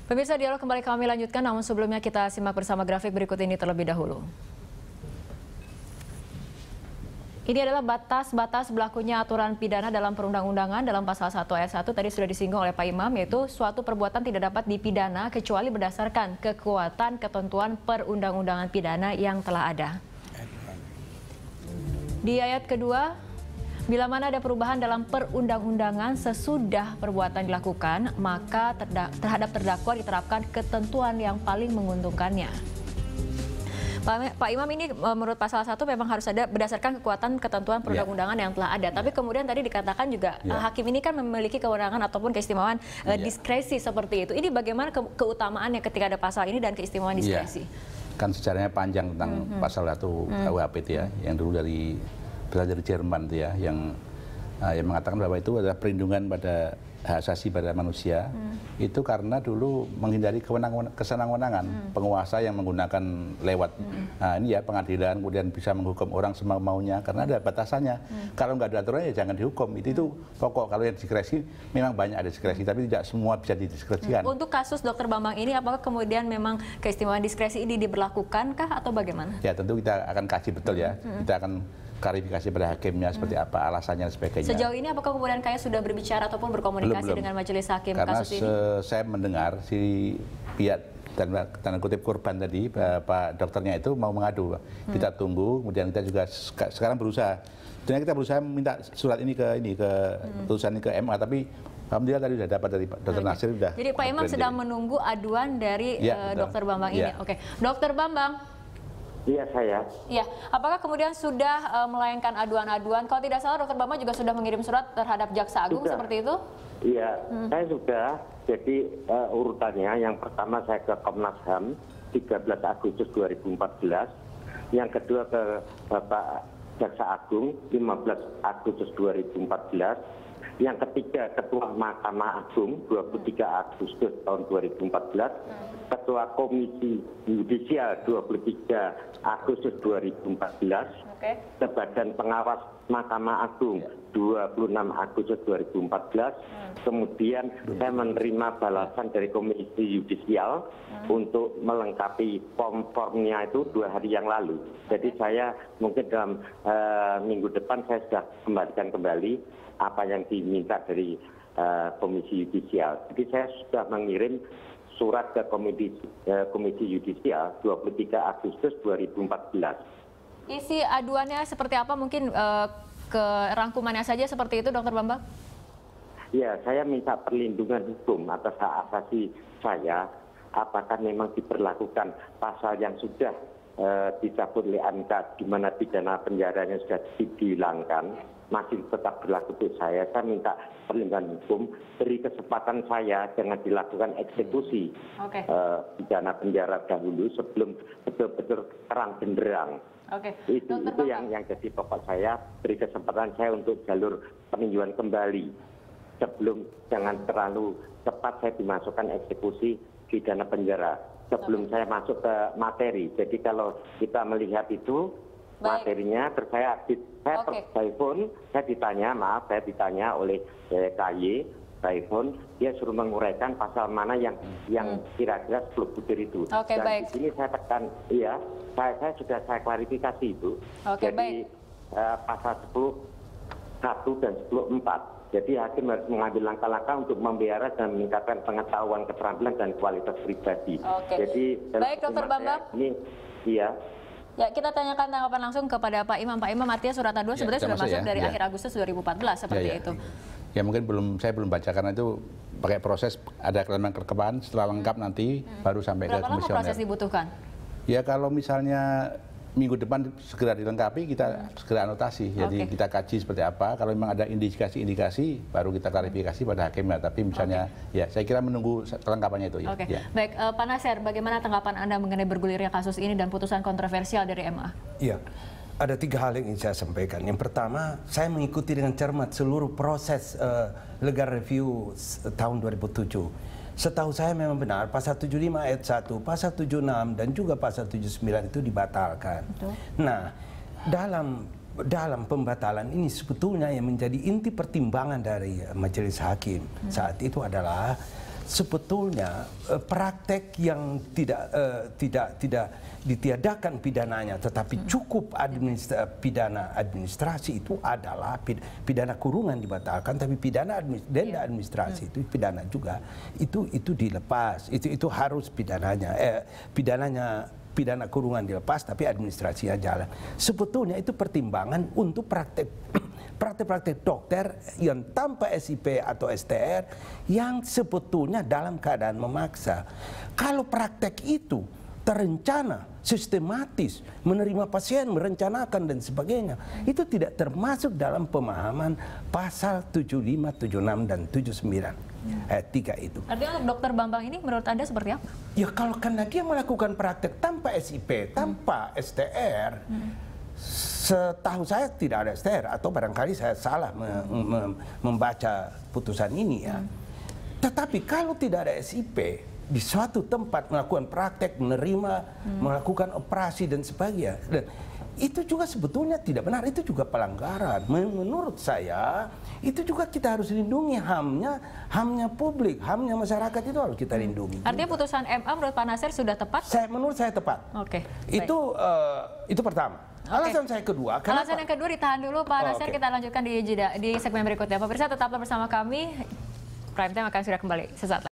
Pemirsa, dialog kembali kami lanjutkan, namun sebelumnya kita simak bersama grafik berikut ini terlebih dahulu. Ini adalah batas-batas berlakunya aturan pidana dalam perundang-undangan dalam pasal 1 ayat 1 tadi sudah disinggung oleh Pak Imam, yaitu suatu perbuatan tidak dapat dipidana kecuali berdasarkan kekuatan ketentuan perundang-undangan pidana yang telah ada. Di ayat kedua, bila mana ada perubahan dalam perundang-undangan sesudah perbuatan dilakukan, maka terhadap terdakwa diterapkan ketentuan yang paling menguntungkannya. Pak Imam, ini menurut pasal 1 memang harus ada berdasarkan kekuatan ketentuan perundang-undangan yang telah ada. Tapi kemudian tadi dikatakan juga hakim ini kan memiliki kewenangan ataupun keistimewaan diskresi seperti itu. Ini bagaimana keutamaannya ketika ada pasal ini dan keistimewaan diskresi? Kan sejarahnya panjang tentang pasal 1 KUHP itu ya, yang dulu berasal dari Jerman itu ya, yang mengatakan bahwa itu adalah perlindungan pada hak asasi pada manusia. Itu karena dulu menghindari kesenang-wenangan penguasa yang menggunakan lewat ini ya pengadilan kemudian bisa menghukum orang semau-maunya karena ada batasannya. Kalau nggak ada aturannya ya jangan dihukum. Itu pokok. Kalau yang diskresi memang banyak ada diskresi, tapi tidak semua bisa didiskresikan. Untuk kasus Dr. Bambang ini, apakah kemudian memang keistimewaan diskresi ini diberlakukankah atau bagaimana? Ya tentu kita akan kaji betul ya. Kita akan klarifikasi pada hakimnya seperti apa alasannya dan sebagainya. Sejauh ini apakah kemudian kayak sudah berbicara ataupun berkomunikasi dengan majelis hakim karena kasus ini? Saya mendengar si pihak dan tanda kutip korban tadi, Pak dokternya itu mau mengadu. Kita tunggu, kemudian kita juga sekarang berusaha. Sebenarnya kita berusaha minta surat ini ke putusan ini ke MA, tapi alhamdulillah tadi sudah dapat dari Dr. Nasir. Jadi Pak Imam sedang menunggu aduan dari Dr. Bambang ini. Oke, Dr. Bambang. Iya, saya. Iya, apakah kemudian sudah melayangkan aduan-aduan? Kalau tidak salah, Dr. Bambang juga sudah mengirim surat terhadap Jaksa Agung seperti itu? Iya, saya sudah. Jadi urutannya, yang pertama saya ke Komnas HAM 13 Agustus 2014, yang kedua ke Bapak Jaksa Agung 15 Agustus 2014, yang ketiga Ketua Mahkamah Agung 23 Agustus tahun 2014, Ketua Komisi Yudisial 23 Agustus 2014, Badan Pengawas Mahkamah Agung 26 Agustus 2014, kemudian saya menerima balasan dari Komisi Yudisial untuk melengkapi formnya itu 2 hari yang lalu. Jadi saya mungkin dalam minggu depan saya sudah kembalikan kembali apa yang diminta dari Komisi Yudisial. Jadi saya sudah mengirim surat ke Komisi Yudisial 23 Agustus 2014. Isi aduannya seperti apa? Mungkin ke rangkumannya saja seperti itu, Dr. Bambang? Ya, saya minta perlindungan hukum atas hak asasi saya. Apakah memang diberlakukan pasal yang sudah dicabut oleh MK, di mana pidana penjaranya sudah dihilangkan, masih tetap berlaku untuk saya. Saya minta perlindungan hukum, beri kesempatan saya jangan dilakukan eksekusi pidana penjara dahulu sebelum betul-betul terang benderang. Itu yang jadi pokok saya, beri kesempatan saya untuk jalur peninjauan kembali sebelum jangan terlalu cepat saya dimasukkan eksekusi pidana penjara sebelum saya masuk ke materi. Jadi kalau kita melihat itu materinya, terus saya telepon, saya ditanya oleh KY, telepon, dia suruh menguraikan pasal mana yang kira-kira 10 butir itu. Dan di sini saya tekan, saya sudah saya klarifikasi itu. Jadi pasal 10.1 dan 10.4. Jadi hakim harus mengambil langkah-langkah untuk memelihara dan meningkatkan pengetahuan, keterampilan dan kualitas pribadi. Jadi baik, Dr. Bambang. Ini Ya, kita tanyakan tanggapan langsung kepada Pak Imam. Pak Imam, artinya surat aduan sebenarnya sudah masuk dari akhir Agustus 2014 seperti itu. Ya mungkin saya belum baca karena itu pakai proses ada kelengkapan, setelah lengkap nanti baru sampai ke komisioner. Berapa lama proses dibutuhkan? Ya kalau misalnya minggu depan segera dilengkapi, kita segera anotasi. Jadi kita kaji seperti apa. Kalau memang ada indikasi-indikasi, baru kita klarifikasi pada hakimnya. Tapi misalnya, ya saya kira menunggu kelengkapannya itu. Baik, Pak Nasir, bagaimana tanggapan Anda mengenai bergulirnya kasus ini dan putusan kontroversial dari MA? Iya, ada 3 hal yang ingin saya sampaikan. Yang pertama, saya mengikuti dengan cermat seluruh proses legal review tahun 2007. Setahu saya memang benar pasal 75 ayat 1, pasal 76 dan juga pasal 79 itu dibatalkan. Nah, dalam pembatalan ini sebetulnya yang menjadi inti pertimbangan dari majelis hakim saat itu adalah sebetulnya praktek yang tidak ditiadakan pidananya, tetapi cukup pidana administrasi itu adalah pidana kurungan dibatalkan, tapi denda administrasi itu pidana juga itu dilepas, itu harus pidana kurungan dilepas, tapi administrasinya jalan. Sebetulnya itu pertimbangan untuk praktek dokter yang tanpa SIP atau STR yang sebetulnya dalam keadaan memaksa. Kalau praktek itu terencana, sistematis, menerima pasien, merencanakan dan sebagainya, itu tidak termasuk dalam pemahaman pasal 75, 76 dan 79 ayat 3 itu. Artinya untuk Dokter Bambang ini menurut Anda seperti apa? Ya kalau karena dia melakukan praktek tanpa SIP, tanpa STR, setahu saya tidak ada STR, atau barangkali saya salah membaca putusan ini ya. Tetapi kalau tidak ada SIP, di suatu tempat melakukan praktek, menerima, melakukan operasi dan sebagainya, dan itu juga sebetulnya tidak benar, itu juga pelanggaran. Menurut saya, itu juga kita harus lindungi hamnya publik, hamnya masyarakat itu harus kita lindungi. Artinya putusan MA menurut Pak Nasir sudah tepat? Menurut saya tepat. Oke. Itu pertama. Alasan saya kedua. Alasan yang kedua ditahan dulu Pak Nasir, kita lanjutkan di segmen berikutnya. Pemirsa tetaplah bersama kami. Prime Time akan segera kembali sesaat lagi.